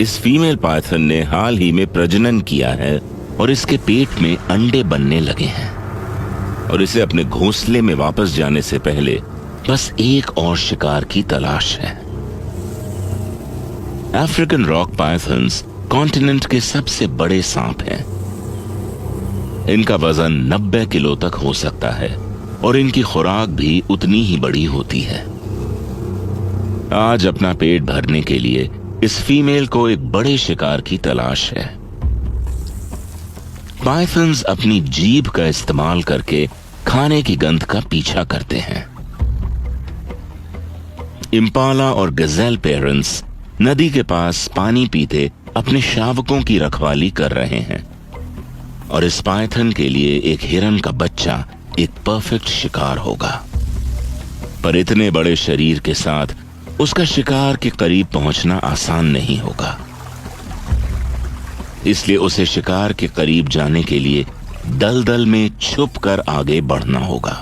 इस female Python ने हाल ही में प्रजनन किया है और इसके पेट में अंडे बनने लगे हैं और इसे अपने घोंसले में वापस जाने से पहले बस एक और शिकार की तलाश है। अफ्रीकन रॉक पाइथन्स कॉन्टिनेंट के सबसे बड़े सांप हैं। इनका वजन 90 किलो तक हो सकता है और इनकी खुराक भी उतनी ही बड़ी होती है। आज अपना पेट भरने के लिए इस फीमेल को एक बड़े शिकार की तलाश है। पाइथन्स अपनी जीभ का इस्तेमाल करके खाने की गंध का पीछा करते हैं। इम्पाला और गजेल पेरेंट्स नदी के पास पानी पीते अपने शावकों की रखवाली कर रहे हैं और इस पाइथन के लिए एक हिरन का बच्चा एक परफेक्ट शिकार होगा। पर इतने बड़े शरीर के साथ उसका शिकार के करीब पहुंचना आसान नहीं होगा, इसलिए उसे शिकार के करीब जाने के लिए दलदल में छुपकर आगे बढ़ना होगा।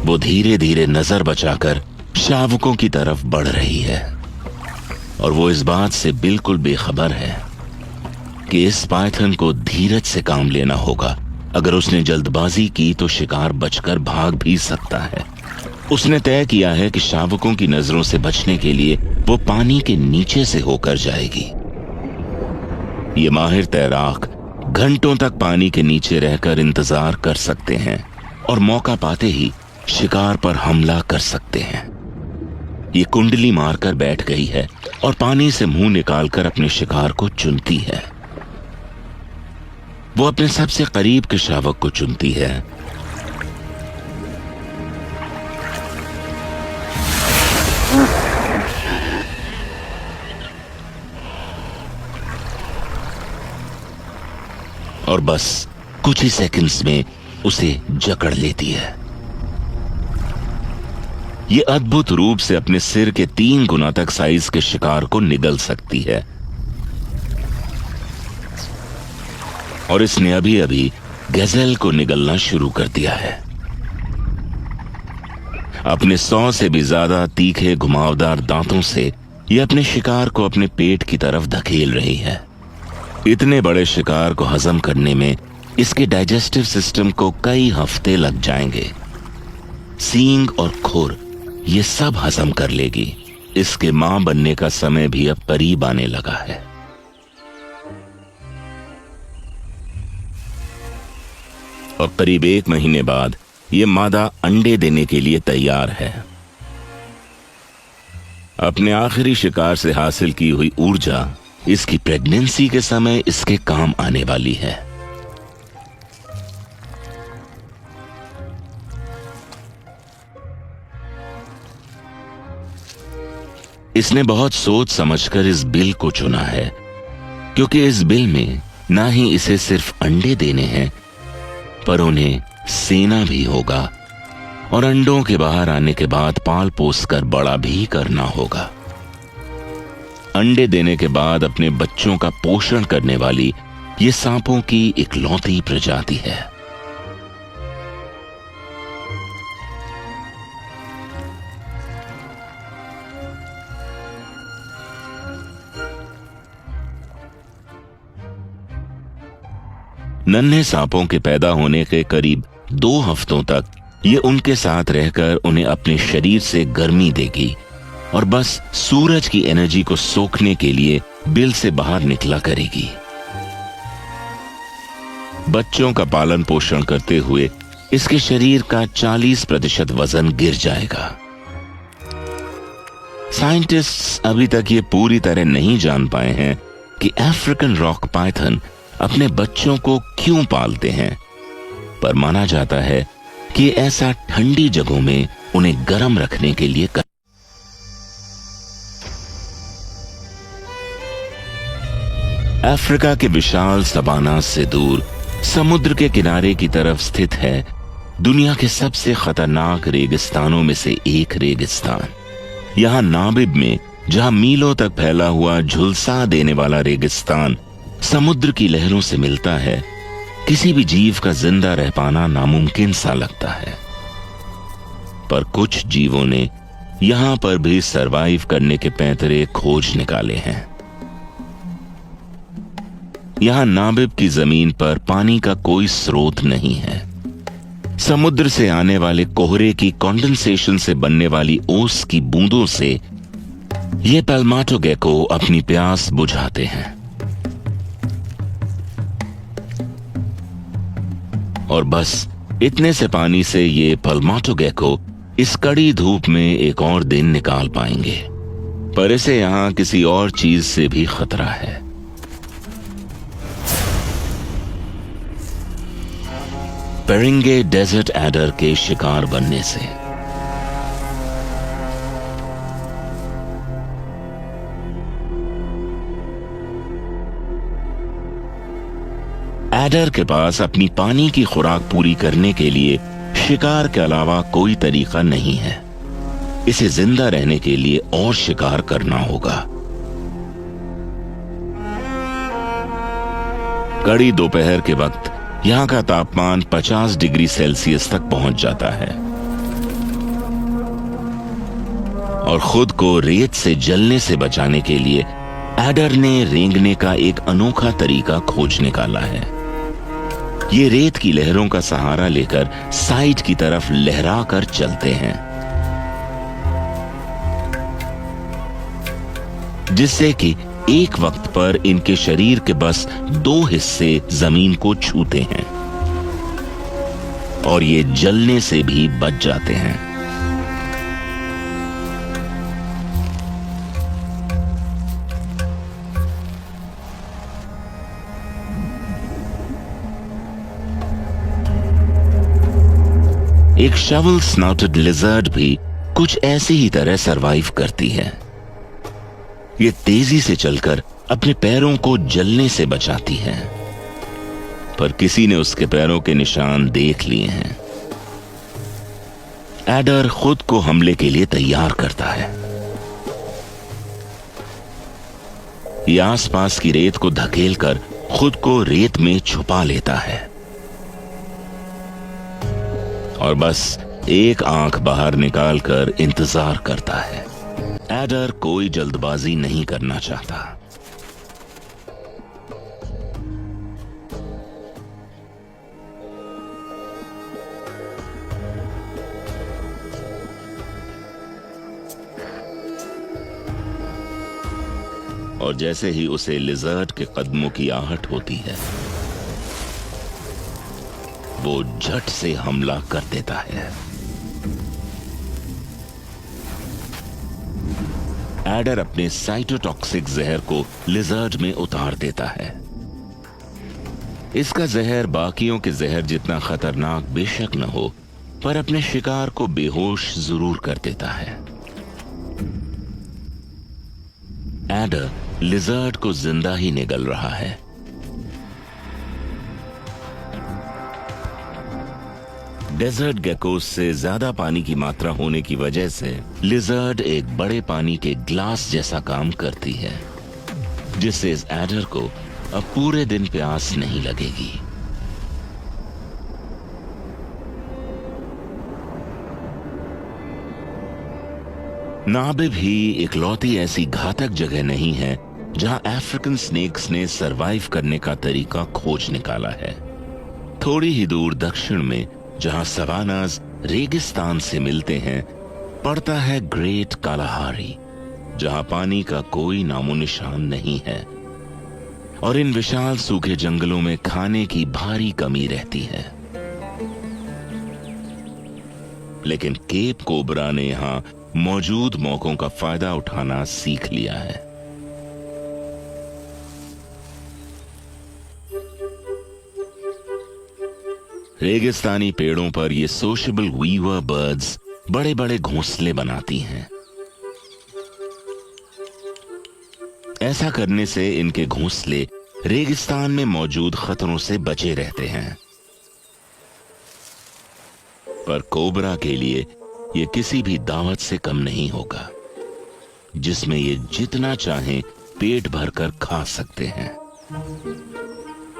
वो धीरे धीरे नजर बचाकर शावकों की तरफ बढ़ रही है और वो इस बात से बिल्कुल बेखबर है कि इस पाइथन को धीरज से काम लेना होगा। अगर उसने जल्दबाजी की तो शिकार बचकर भाग भी सकता है। उसने तय किया है कि शावकों की नजरों से बचने के लिए वो पानी के नीचे से होकर जाएगी। ये माहिर तैराक घंटों तक पानी के नीचे रहकर इंतजार कर सकते हैं और मौका पाते ही शिकार पर हमला कर सकते हैं। ये कुंडली मारकर बैठ गई है और पानी से मुंह निकालकर अपने शिकार को चुनती है। वो अपने सबसे करीब के शावक को चुनती है। और बस कुछ ही सेकंड्स में उसे जकड़ लेती है। ये अद्भुत रूप से अपने सिर के 3 गुना तक साइज के शिकार को निगल सकती है और इसने अभी अभी गजेल को निगलना शुरू कर दिया है। अपने 100 से भी ज्यादा तीखे घुमावदार दांतों से ये अपने शिकार को अपने पेट की तरफ धकेल रही है। इतने बड़े शिकार को हजम करने में इसके डाइजेस्टिव सिस्टम को कई हफ्ते लग जाएंगे। सींग और खुर ये सब हजम कर लेगी। इसके मां बनने का समय भी अब करीब आने लगा है। और करीब 1 महीने बाद ये मादा अंडे देने के लिए तैयार है। अपने आखिरी शिकार से हासिल की हुई ऊर्जा इसकी प्रेगनेंसी के समय इसके काम आने वाली है। इसने बहुत सोच समझकर इस बिल को चुना है, क्योंकि इस बिल में ना ही इसे सिर्फ अंडे देने हैं पर उन्हें सेना भी होगा और अंडों के बाहर आने के बाद पाल पोस कर बड़ा भी करना होगा। अंडे देने के बाद अपने बच्चों का पोषण करने वाली ये सांपों की इकलौती प्रजाति है। नन्हे सांपों के पैदा होने के करीब 2 हफ्तों तक ये उनके साथ रहकर उन्हें अपने शरीर से गर्मी देगी और बस सूरज की एनर्जी को सोखने के लिए बिल से बाहर निकला करेगी। बच्चों का पालन पोषण करते हुए इसके शरीर का 40% वजन गिर जाएगा। साइंटिस्ट्स अभी तक ये पूरी तरह नहीं जान पाए हैं कि अफ्रीकन रॉक पाइथन अपने बच्चों को क्यों पालते हैं, पर माना जाता है कि ऐसा ठंडी जगहों में उन्हें गर्म रखने के लिए अफ्रीका के विशाल सवाना से दूर समुद्र के किनारे की तरफ स्थित है दुनिया के सबसे खतरनाक रेगिस्तानों में से एक रेगिस्तान। यहां नामिब में, जहां मीलों तक फैला हुआ झुलसा देने वाला रेगिस्तान समुद्र की लहरों से मिलता है, किसी भी जीव का जिंदा रह पाना नामुमकिन सा लगता है। पर कुछ जीवों ने यहां पर भी सरवाइव करने के पैंतरे खोज निकाले हैं। यहां नाबिब की जमीन पर पानी का कोई स्रोत नहीं है। समुद्र से आने वाले कोहरे की कंडेंसेशन से बनने वाली ओस की बूंदों से ये पैल्माटो गेको अपनी प्यास बुझाते हैं। और बस इतने से पानी से ये पैल्माटो गेको इस कड़ी धूप में एक और दिन निकाल पाएंगे। पर इसे यहां किसी और चीज से भी खतरा है। पेरिंगे डेजर्ट एडर के शिकार बनने से। एडर के पास अपनी पानी की खुराक पूरी करने के लिए शिकार के अलावा कोई तरीका नहीं है। इसे जिंदा रहने के लिए और शिकार करना होगा। कड़ी दोपहर के वक्त यहां का तापमान 50 डिग्री सेल्सियस तक पहुंच जाता है और खुद को रेत से जलने से बचाने के लिए एडर ने रेंगने का एक अनोखा तरीका खोज निकाला है। ये रेत की लहरों का सहारा लेकर साइड की तरफ लहरा कर चलते हैं, जिससे कि एक वक्त पर इनके शरीर के बस 2 हिस्से जमीन को छूते हैं और ये जलने से भी बच जाते हैं। एक शवल स्नाउटेड लिजर्ड भी कुछ ऐसी ही तरह सरवाइव करती है। ये तेजी से चलकर अपने पैरों को जलने से बचाती है, पर किसी ने उसके पैरों के निशान देख लिए हैं। एडर खुद को हमले के लिए तैयार करता है। ये आसपास की रेत को धकेलकर खुद को रेत में छुपा लेता है और बस एक आंख बाहर निकालकर इंतजार करता है। एडर कोई जल्दबाजी नहीं करना चाहता। और जैसे ही उसे लिजर्ड के कदमों की आहट होती है, वो झट से हमला कर देता है। एडर अपने साइटोटॉक्सिक जहर को लिजर्ड में उतार देता है। इसका जहर बाकियों के जहर जितना खतरनाक बेशक न हो, पर अपने शिकार को बेहोश जरूर कर देता है। एडर लिजर्ड को जिंदा ही निगल रहा है। डेजर्ट गेकोस से ज्यादा पानी की मात्रा होने की वजह से लिजर्ड एक बड़े पानी के ग्लास जैसा काम करती है, जिससे इस एडर को अब पूरे दिन प्यास नहीं लगेगी। नाबिब ही इकलौती ऐसी घातक जगह नहीं है जहां अफ्रीकन स्नेक्स ने सरवाइव करने का तरीका खोज निकाला है। थोड़ी ही दूर दक्षिण में, जहां सवानाज रेगिस्तान से मिलते हैं, पड़ता है ग्रेट कालाहारी, जहां पानी का कोई नामो निशान नहीं है और इन विशाल सूखे जंगलों में खाने की भारी कमी रहती है। लेकिन केप कोबरा ने यहां मौजूद मौकों का फायदा उठाना सीख लिया है। रेगिस्तानी पेड़ों पर ये सोशेबल वीवर बर्ड्स बड़े बड़े घोंसले बनाती हैं। ऐसा करने से इनके घोंसले रेगिस्तान में मौजूद खतरों से बचे रहते हैं। पर कोबरा के लिए ये किसी भी दावत से कम नहीं होगा, जिसमें ये जितना चाहें पेट भरकर खा सकते हैं।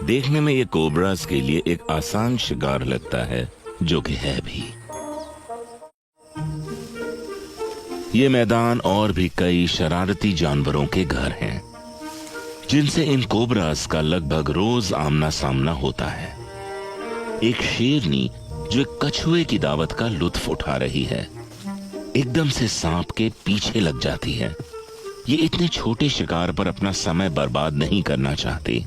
देखने में ये कोबरास के लिए एक आसान शिकार लगता है, जो कि है भी। ये मैदान और भी कई शरारती जानवरों के घर हैं, जिनसे इन कोबरास का लगभग रोज आमना सामना होता है। एक शेरनी जो एक कछुए की दावत का लुत्फ उठा रही है, एकदम से सांप के पीछे लग जाती है। ये इतने छोटे शिकार पर अपना समय बर्बाद नहीं करना चाहती,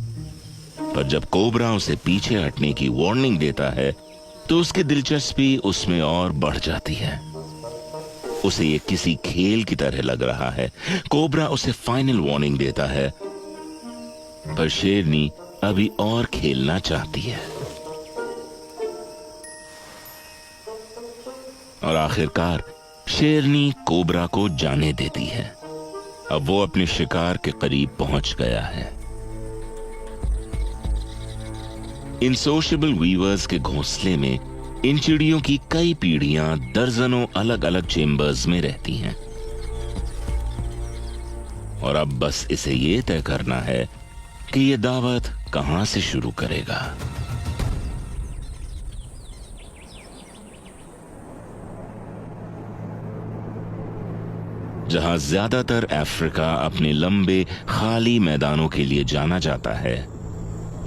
पर जब कोबरा उसे पीछे हटने की वार्निंग देता है तो उसकी दिलचस्पी उसमें और बढ़ जाती है। उसे ये किसी खेल की तरह लग रहा है। कोबरा उसे फाइनल वार्निंग देता है, पर शेरनी अभी और खेलना चाहती है। और आखिरकार शेरनी कोबरा को जाने देती है। अब वो अपने शिकार के करीब पहुंच गया है। इन सोशेबल वीवर्स के घोंसले में इन चिड़ियों की कई पीढ़ियां दर्जनों अलग अलग चेम्बर्स में रहती हैं। और अब बस इसे ये तय करना है कि ये दावत कहां से शुरू करेगा। जहां ज्यादातर अफ्रीका अपने लंबे खाली मैदानों के लिए जाना जाता है,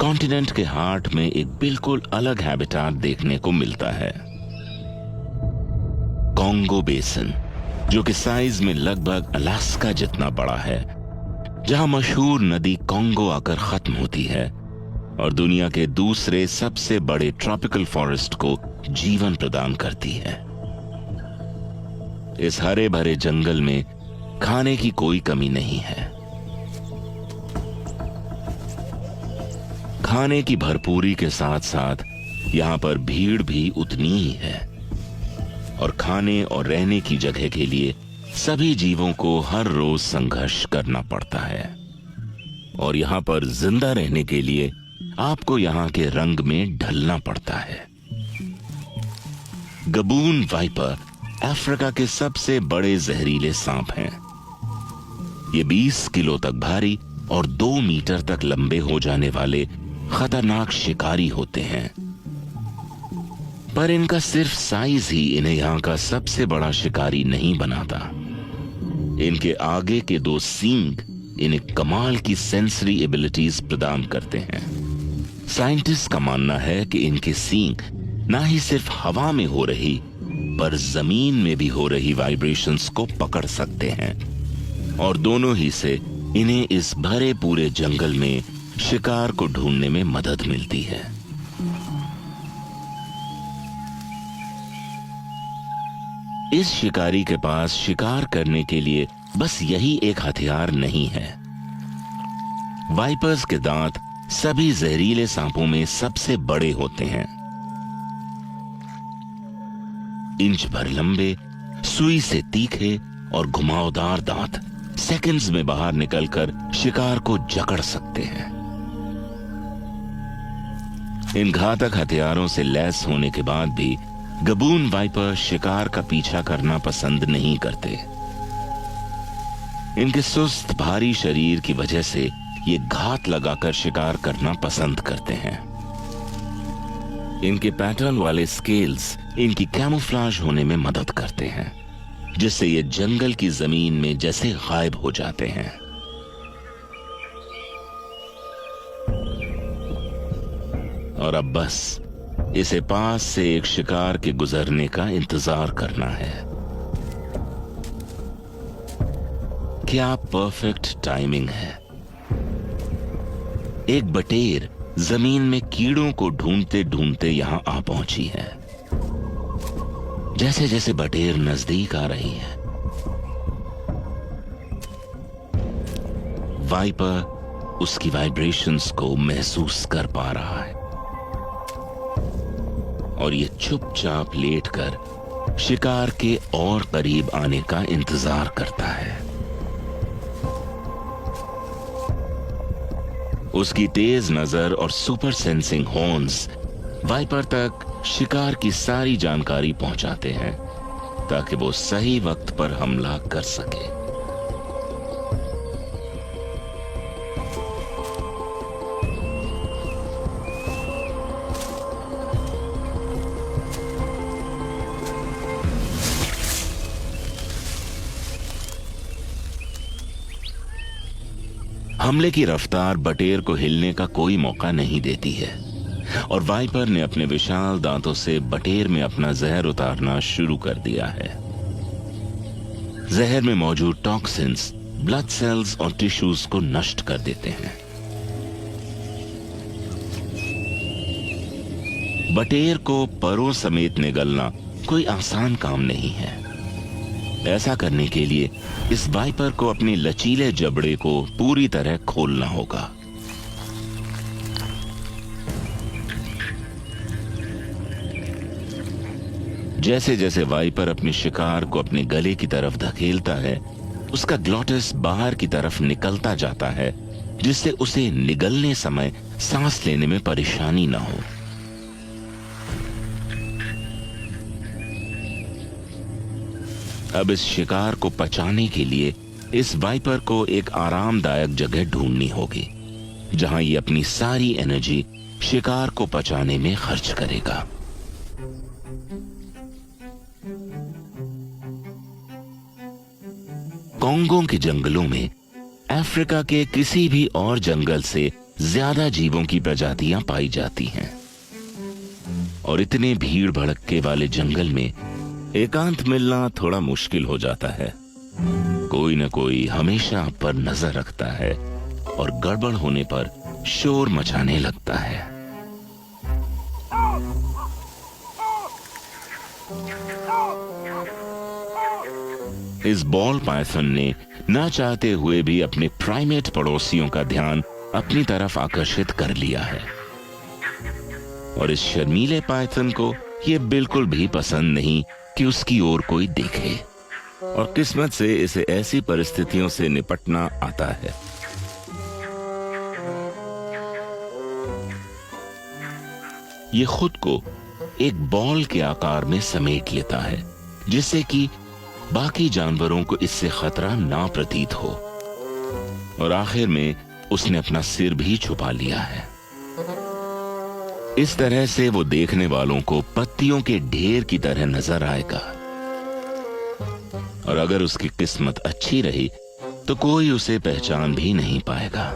कॉन्टिनेंट के हार्ट में एक बिल्कुल अलग हैबिटाट देखने को मिलता है। कॉन्गो बेसिन, जो कि साइज में लगभग अलास्का जितना बड़ा है, जहां मशहूर नदी कॉन्गो आकर खत्म होती है और दुनिया के दूसरे सबसे बड़े ट्रॉपिकल फॉरेस्ट को जीवन प्रदान करती है। इस हरे भरे जंगल में खाने की कोई कमी नहीं है। खाने की भरपूरी के साथ साथ यहां पर भीड़ भी उतनी ही है, और खाने और रहने की जगह के लिए सभी जीवों को हर रोज संघर्ष करना पड़ता है। और यहां पर जिंदा रहने के लिए आपको यहां के रंग में ढलना पड़ता है। गबून वाइपर अफ्रीका के सबसे बड़े जहरीले सांप हैं। ये 20 किलो तक भारी और 2 मीटर तक लंबे हो जाने वाले खतरनाक शिकारी होते हैं। पर इनका सिर्फ साइज ही इन्हें यहां का सबसे बड़ा शिकारी नहीं बनाता। इनके आगे के 2 सींग इन्हें कमाल की सेंसरी एबिलिटीज प्रदान करते हैं। साइंटिस्ट का मानना है कि इनके सींग ना ही सिर्फ हवा में हो रही, पर जमीन में भी हो रही वाइब्रेशंस को पकड़ सकते हैं, और दोनों ही से इन्हें इस भरे पूरे जंगल में शिकार को ढूंढने में मदद मिलती है। इस शिकारी के पास शिकार करने के लिए बस यही एक हथियार नहीं है। वाइपर्स के दांत सभी जहरीले सांपों में सबसे बड़े होते हैं। इंच भर लंबे, सुई से तीखे और घुमावदार दांत सेकंड्स में बाहर निकलकर शिकार को जकड़ सकते हैं। इन घातक हथियारों से लैस होने के बाद भी गबून वाइपर शिकार का पीछा करना पसंद नहीं करते। इनके सुस्त भारी शरीर की वजह से ये घात लगाकर शिकार करना पसंद करते हैं। इनके पैटर्न वाले स्केल्स इनकी कैमोफ्लेज होने में मदद करते हैं, जिससे ये जंगल की जमीन में जैसे गायब हो जाते हैं। और अब बस इसे पास से एक शिकार के गुजरने का इंतजार करना है। क्या परफेक्ट टाइमिंग है। एक बटेर जमीन में कीड़ों को ढूंढते ढूंढते यहां आ पहुंची है। जैसे जैसे बटेर नजदीक आ रही है, वाइपर उसकी वाइब्रेशंस को महसूस कर पा रहा है, और ये चुपचाप लेटकर शिकार के और करीब आने का इंतजार करता है। उसकी तेज नजर और सुपर सेंसिंग हॉर्न्स वाइपर तक शिकार की सारी जानकारी पहुंचाते हैं, ताकि वो सही वक्त पर हमला कर सके। हमले की रफ्तार बटेर को हिलने का कोई मौका नहीं देती है और वाइपर ने अपने विशाल दांतों से बटेर में अपना जहर उतारना शुरू कर दिया है। जहर में मौजूद टॉक्सिन्स ब्लड सेल्स और टिश्यूज को नष्ट कर देते हैं। बटेर को परों समेत निगलना कोई आसान काम नहीं है। ऐसा करने के लिए इस वाइपर को अपने लचीले जबड़े को पूरी तरह खोलना होगा। जैसे जैसे वाइपर अपने शिकार को अपने गले की तरफ धकेलता है, उसका ग्लॉटिस बाहर की तरफ निकलता जाता है, जिससे उसे निगलने समय सांस लेने में परेशानी ना हो। अब इस शिकार को पचाने के लिए इस वाइपर को एक आरामदायक जगह ढूंढनी होगी, जहां ये अपनी सारी एनर्जी शिकार को पचाने में खर्च करेगा। कोंगो के जंगलों में अफ्रीका के किसी भी और जंगल से ज्यादा जीवों की प्रजातियां पाई जाती हैं और इतने भीड़ भड़के वाले जंगल में एकांत मिलना थोड़ा मुश्किल हो जाता है। कोई न कोई हमेशा आप पर नजर रखता है और गड़बड़ होने पर शोर मचाने लगता है। इस बॉल पाइथन ने ना चाहते हुए भी अपने प्राइमेट पड़ोसियों का ध्यान अपनी तरफ आकर्षित कर लिया है और इस शर्मीले पाइथन को यह बिल्कुल भी पसंद नहीं कि उसकी ओर कोई देखे और किस्मत से इसे ऐसी परिस्थितियों से निपटना आता है। ये खुद को एक बॉल के आकार में समेट लेता है, जिससे कि बाकी जानवरों को इससे खतरा ना प्रतीत हो और आखिर में उसने अपना सिर भी छुपा लिया है। इस तरह से वो देखने वालों को पत्तियों के ढेर की तरह नजर आएगा और अगर उसकी किस्मत अच्छी रही तो कोई उसे पहचान भी नहीं पाएगा।